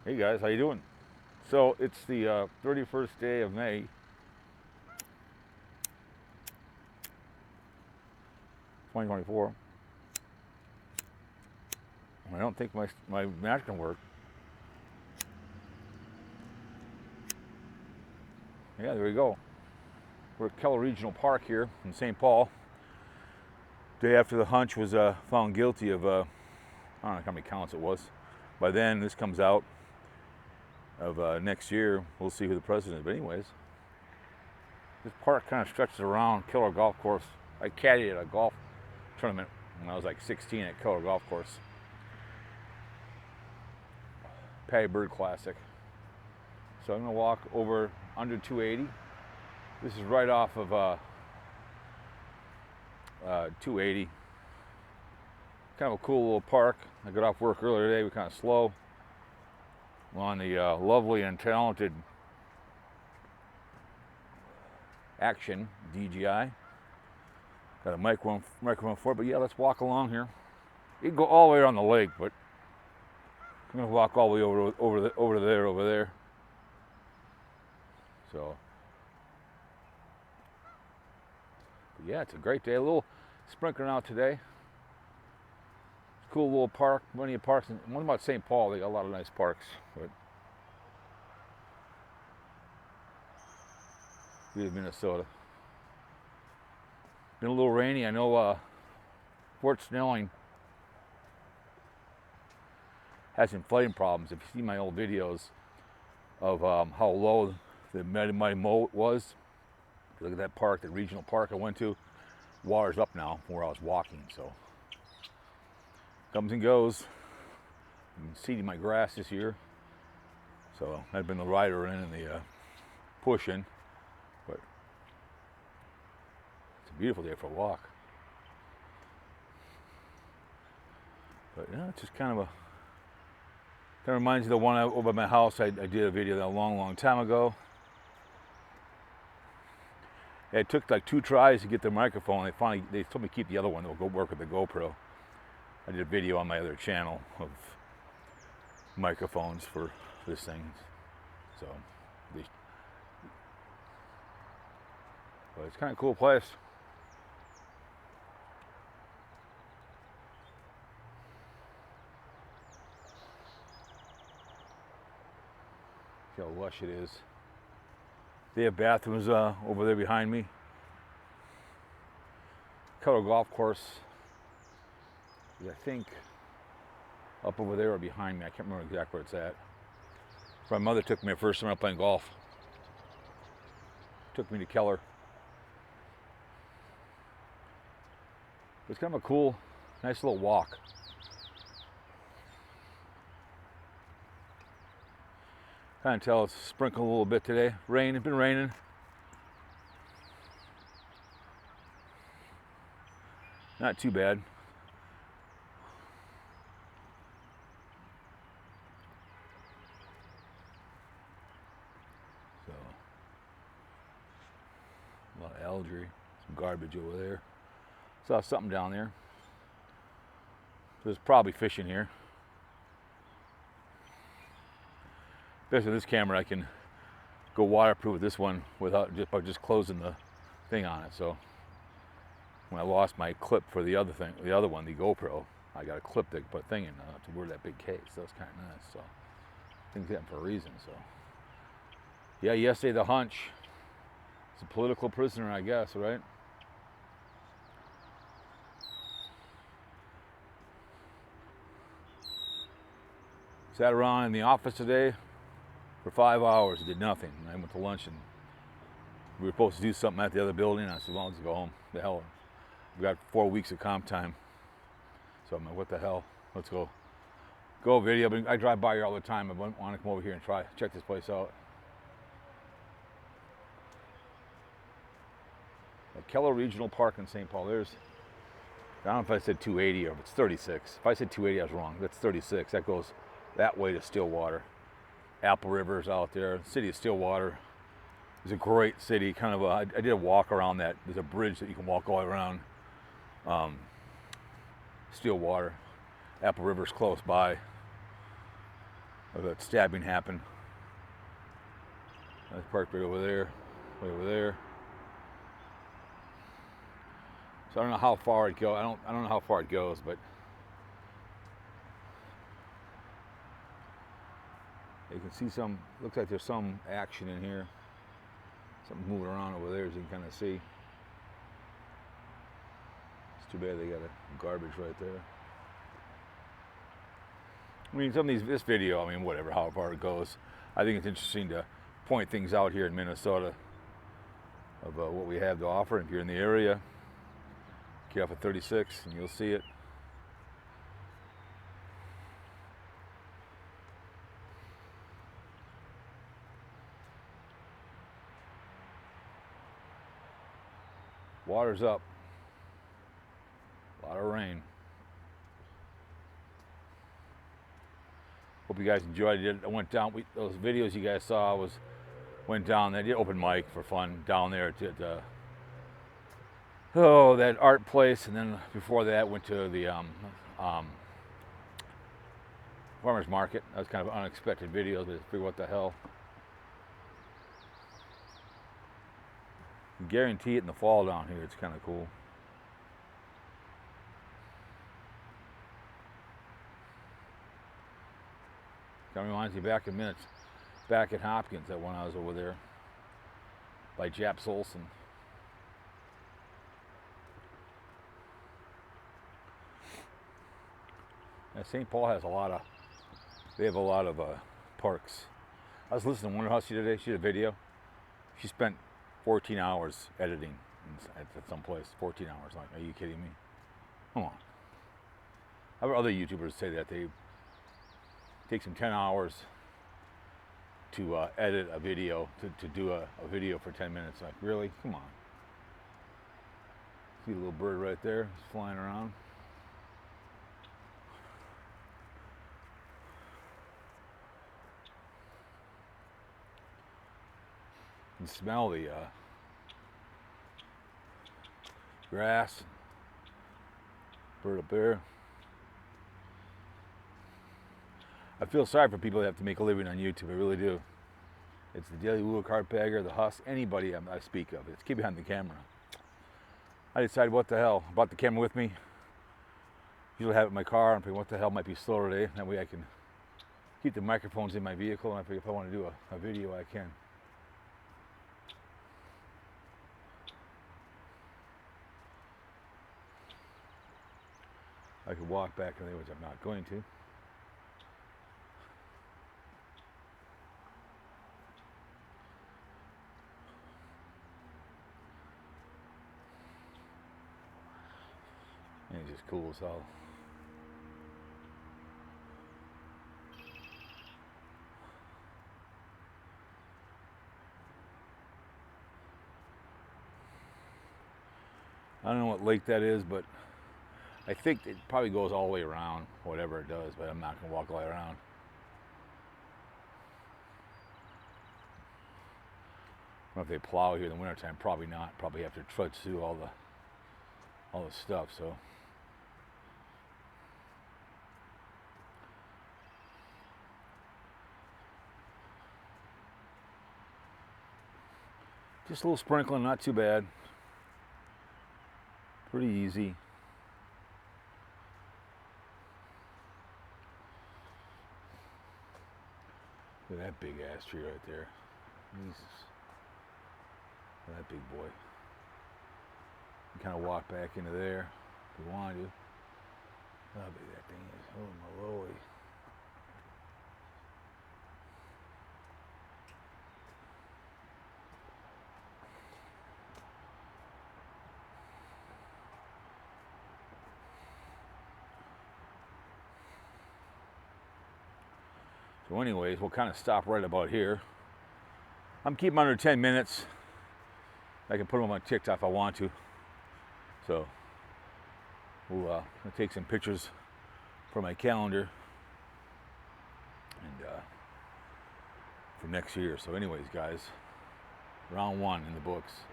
Hey guys, how you doing? So it's the 31st day of May, 2024. I don't think my match can work. Yeah, there we go. We're at Keller Regional Park here in St. Paul. Day after the hunch was found guilty of, I don't know how many counts it was. By then, this comes out of next year. We'll see who the president is. But anyways, this park kind of stretches around Keller Golf Course. I caddied at a golf tournament when I was like 16 at Keller Golf Course. Patty Bird Classic. So I'm gonna walk over under 280. This is right off of 280. Kind of a cool little park. I got off work earlier today. We're kind of slow. We're on the lovely and talented Action DJI. Got a microphone for it, but yeah, let's walk along here. You can go all the way around the lake, but I'm gonna walk all the way over there. So, but yeah, it's a great day. A little sprinkling out today. Cool little park. Plenty of parks. One about St. Paul, they got a lot of nice parks. But Minnesota. Been a little rainy. I know Fort Snelling has some flooding problems. If you see my old videos of how low the mighty moat was, look at that park, the regional park I went to. Water's up now from where I was walking, so comes and goes. I'm seeding my grass this year, so I've been the rider in and the pushing, but it's a beautiful day for a walk. But yeah, it's just kind of reminds you of the one over my house. I did a video that a long time ago. It took like 2 tries to get the microphone. They told me to keep the other one. They'll go work with the GoPro. I did a video on my other channel of microphones for this thing. So, but it's kind of a cool place. See how lush it is. They have bathrooms over there behind me. Keller Golf Course is, I think, up over there or behind me. I can't remember exactly where it's at. My mother took me the first time out playing golf. Took me to Keller. It's kind of a cool, nice little walk. Kind of tell it's sprinkled a little bit today. Rain, it's been raining. Not too bad. So, a lot of algae, some garbage over there. Saw something down there. There's probably fish in here. Especially this camera, I can go waterproof with this one without by just closing the thing on it. So when I lost my clip for the other one, the GoPro, I got a clip to put a thing in to wear that big case. So that's kind of nice. So things happen for a reason. So yeah, yesterday the hunch. It's a political prisoner, I guess, right? Sat around in the office today for 5 hours, did nothing. I went to lunch and we were supposed to do something at the other building. I said, well, let's go home. The hell, we got 4 weeks of comp time. So I'm like, what the hell? Let's go video. But I drive by here all the time. I want to come over here and check this place out. At Keller Regional Park in St. Paul. I don't know if I said 280 or if it's 36. If I said 280, I was wrong. That's 36. That goes that way to Stillwater. Apple River's out there. The city of Stillwater is a great city. I did a walk around that. There's a bridge that you can walk all the way around Stillwater. Apple River's close by. of that stabbing happened. That's parked right over there, way over there. So I don't know how far it goes. I don't know how far it goes, but you can see some. Looks like there's some action in here. Something moving around over there, as you can kind of see. It's too bad they got a garbage right there. I mean, this video, I mean, whatever, how far it goes. I think it's interesting to point things out here in Minnesota of what we have to offer. If you're in the area, get off at 36 and you'll see it. Water's up. A lot of rain. Hope you guys enjoyed it. I went down. Those videos you guys saw went down. They did open mic for fun down there at that art place, and then before that went to the farmers market. That was kind of unexpected videos, but I figured what the hell. I guarantee it in the fall down here. It's kind of cool. Kind of reminds me back at Hopkins, that when I was over there by Japs Olson. And St. Paul has they have a lot of parks. I was listening to Wonder Hussy today. She did a video. She spent 14 hours editing at some place. 14 hours. Like, are you kidding me? Come on. I've heard other YouTubers say that they takes them 10 hours to edit a video, to do a video for 10 minutes. Like, really? Come on. See a little bird right there, it's flying around. You can smell the grass. Bird up there. I feel sorry for people that have to make a living on YouTube. I really do. It's the Daily Woo Carpetbagger, the Huss, anybody I speak of. It's keep behind the camera. I decided, what the hell? I brought the camera with me. Usually have it in my car, and I figured, what the hell might be slow today? That way I can keep the microphones in my vehicle, and I figure if I want to do a video, I can. I could walk back in there, which I'm not going to. And it's just cool as hell. I don't know what lake that is, but I think it probably goes all the way around, whatever it does, but I'm not going to walk all the way around. I don't know if they plow here in the wintertime. Probably not. Probably have to trudge through all the stuff, so. Just a little sprinkling, not too bad. Pretty easy. Look at that big ass tree right there. Jesus. Look at that big boy. You kind of walk back into there if you want to. How big that thing is. Oh my lordy. So anyways, we'll kind of stop right about here. I'm keeping under 10 minutes. I can put them on my TikTok if I want to. So we'll take some pictures for my calendar and for next year. So anyways, guys, round 1 in the books.